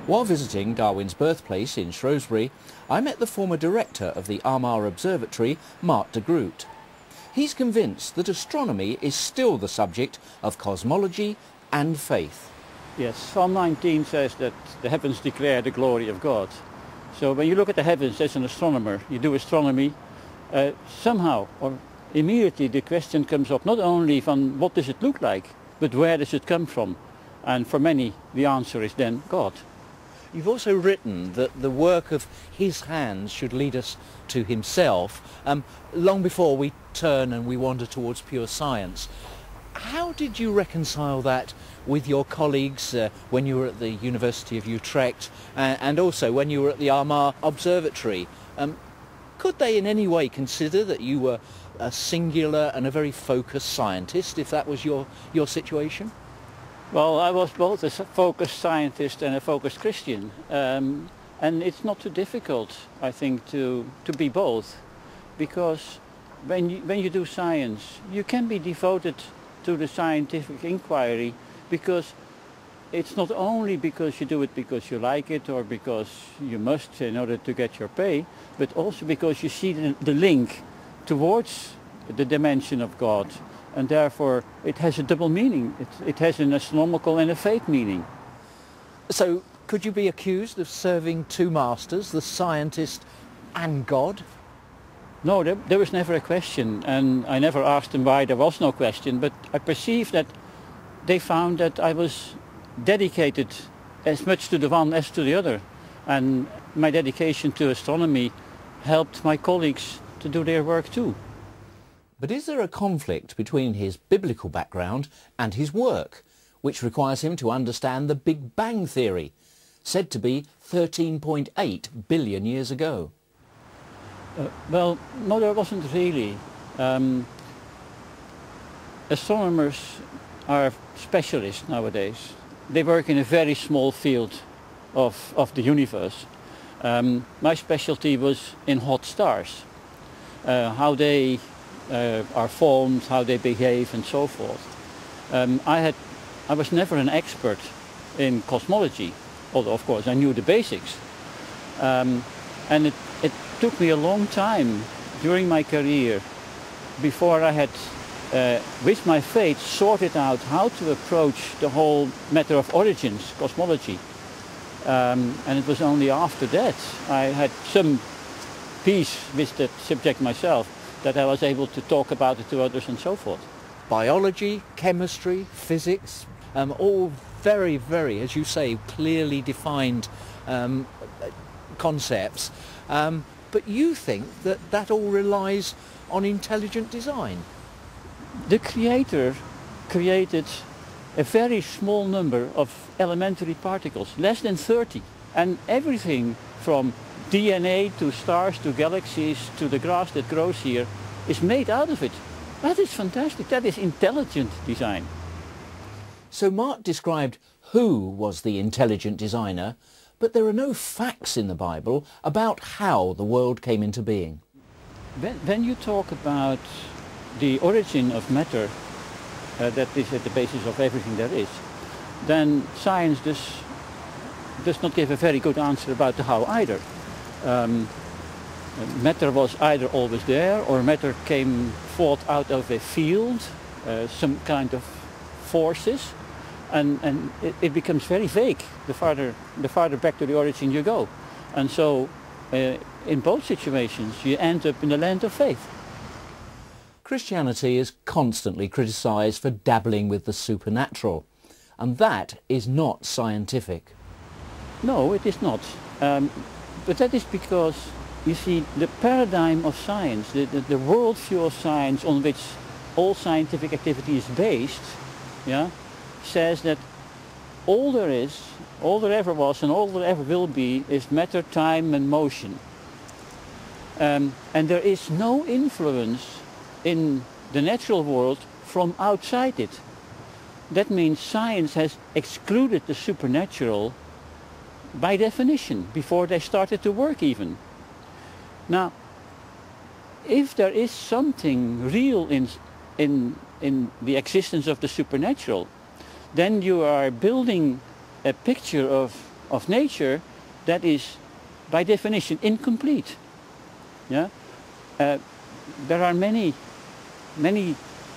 While visiting Darwin's birthplace in Shrewsbury, I met the former director of the Armagh Observatory, Mark de Groot. He's convinced that astronomy is still the subject of cosmology and faith. Yes, Psalm 19 says that the heavens declare the glory of God. So when you look at the heavens as an astronomer, you do astronomy, somehow or immediately the question comes up not only from what does it look like, but where does it come from? And for many the answer is then God. You've also written that the work of his hands should lead us to himself, long before we turn and we wander towards pure science. How did you reconcile that with your colleagues when you were at the University of Utrecht and also when you were at the Armagh Observatory? Could they in any way consider that you were a singular and a very focused scientist, if that was your situation? Well, I was both a focused scientist and a focused Christian. And it's not too difficult, I think, to be both. Because when you do science, you can be devoted to the scientific inquiry because it's not only because you do it because you like it or because you must in order to get your pay, but also because you see the link towards the dimension of God. And therefore it has a double meaning. It has an astronomical and a faith meaning. So could you be accused of serving two masters, the scientist and God? No, there was never a question, and I never asked them why there was no question, but I perceived that they found that I was dedicated as much to the one as to the other, and my dedication to astronomy helped my colleagues to do their work too. But is there a conflict between his biblical background and his work, which requires him to understand the Big Bang Theory, said to be 13.8 billion years ago? Well, no, there wasn't really. Astronomers are specialists nowadays. They work in a very small field of the universe. My specialty was in hot stars, how they are formed, how they behave and so forth. I was never an expert in cosmology, although of course I knew the basics. And it took me a long time during my career before I had, with my faith, sorted out how to approach the whole matter of origins, cosmology. And it was only after that I had some peace with that subject myself that I was able to talk about it to others and so forth. Biology, chemistry, physics, all very, very, as you say, clearly defined concepts. But you think that that all relies on intelligent design? The Creator created a very small number of elementary particles, less than 30, and everything from DNA to stars to galaxies to the grass that grows here is made out of it. That is fantastic. That is intelligent design. So Mark described who was the intelligent designer, but there are no facts in the Bible about how the world came into being. When you talk about the origin of matter, that is at the basis of everything there is, then science does not give a very good answer about the how either. Matter was either always there, or matter came forth out of a field, some kind of forces, and it becomes very vague the farther back to the origin you go. And so in both situations you end up in the land of faith. Christianity is constantly criticised for dabbling with the supernatural, and that is not scientific. No, it is not. But that is because, you see, the paradigm of science, the worldview of science on which all scientific activity is based, yeah, says that all there is, all there ever was and all there ever will be is matter, time and motion. And there is no influence in the natural world from outside it. That means science has excluded the supernatural by definition, before they started to work even. Now, if there is something real in the existence of the supernatural, then you are building a picture of of nature that is by definition incomplete. Yeah? There are many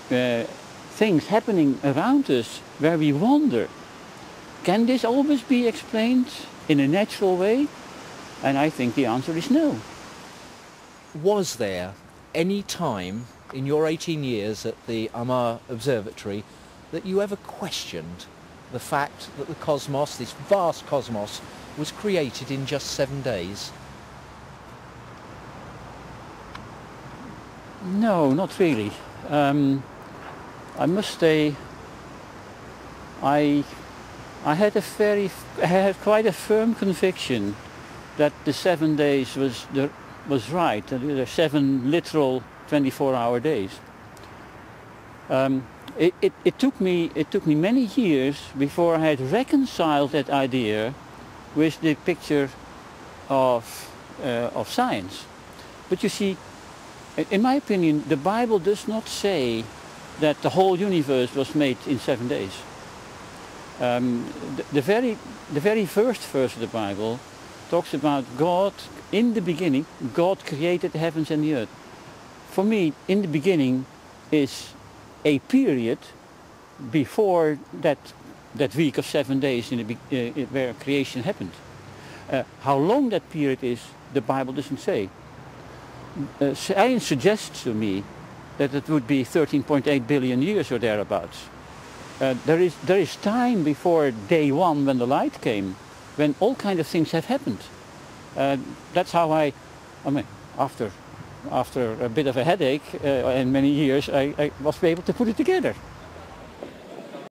things happening around us where we wonder, can this always be explained in a natural way? And I think the answer is no. Was there any time in your 18 years at the Amar Observatory that you ever questioned the fact that the cosmos, this vast cosmos, was created in just 7 days? No, not really. I must say, I had quite a firm conviction that the 7 days was right. That there are 7 literal 24-hour days. It took me many years before I had reconciled that idea with the picture of science. But you see, in my opinion, the Bible does not say that the whole universe was made in 7 days. The very first verse of the Bible talks about God, in the beginning, God created the heavens and the earth. For me, in the beginning is a period before that week of 7 days where creation happened. How long that period is, the Bible doesn't say. Science suggests to me that it would be 13.8 billion years or thereabouts. There is time before day one, when the light came, when all kinds of things have happened. That's how I mean, after a bit of a headache and many years, I was able to put it together.